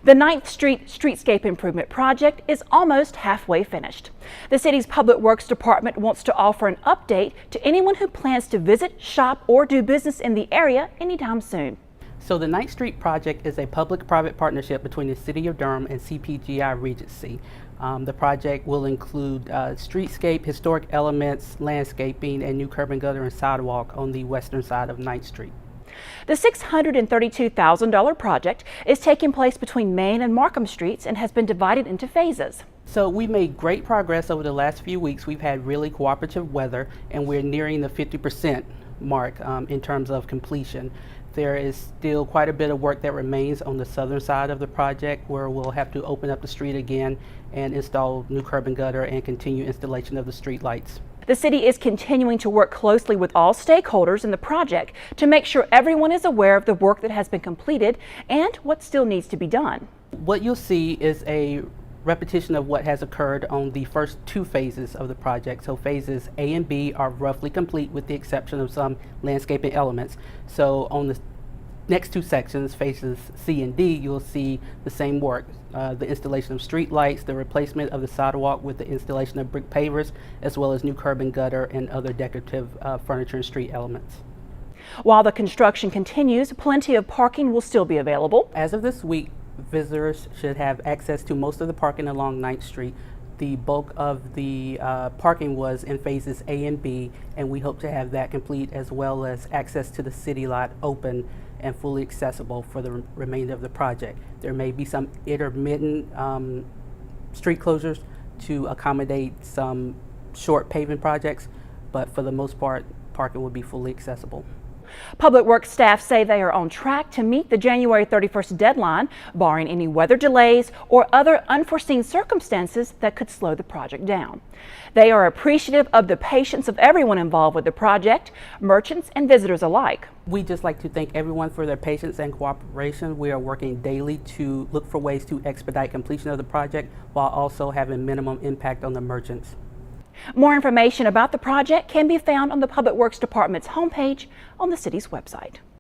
The 9th Street Streetscape Improvement Project is almost halfway finished. The city's Public Works Department wants to offer an update to anyone who plans to visit, shop, or do business in the area anytime soon. So the 9th Street project is a public-private partnership between the City of Durham and CPGI Regency. The project will include streetscape, historic elements, landscaping, and new curb and gutter and sidewalk on the western side of 9th Street. The $632,000 project is taking place between Main and Markham Streets and has been divided into phases. So we made great progress over the last few weeks. We've had really cooperative weather, and we're nearing the 50% mark in terms of completion. There is still quite a bit of work that remains on the southern side of the project, where we'll have to open up the street again and install new curb and gutter and continue installation of the street lights. The city is continuing to work closely with all stakeholders in the project to make sure everyone is aware of the work that has been completed and what still needs to be done. What you'll see is a repetition of what has occurred on the first two phases of the project. So phases A and B are roughly complete with the exception of some landscaping elements. So on the next two sections, phases C and D, you'll see the same work. The installation of street lights, the replacement of the sidewalk with the installation of brick pavers, as well as new curb and gutter and other decorative furniture and street elements. While the construction continues, plenty of parking will still be available. As of this week, visitors should have access to most of the parking along 9th Street. The bulk of the parking was in phases A and B, and we hope to have that complete, as well as access to the city lot open and fully accessible for the remainder of the project. There may be some intermittent street closures to accommodate some short paving projects, but for the most part, parking will be fully accessible. Public Works staff say they are on track to meet the January 31st deadline, barring any weather delays or other unforeseen circumstances that could slow the project down. They are appreciative of the patience of everyone involved with the project, merchants and visitors alike. We'd just like to thank everyone for their patience and cooperation. We are working daily to look for ways to expedite completion of the project while also having minimum impact on the merchants. More information about the project can be found on the Public Works Department's homepage on the city's website.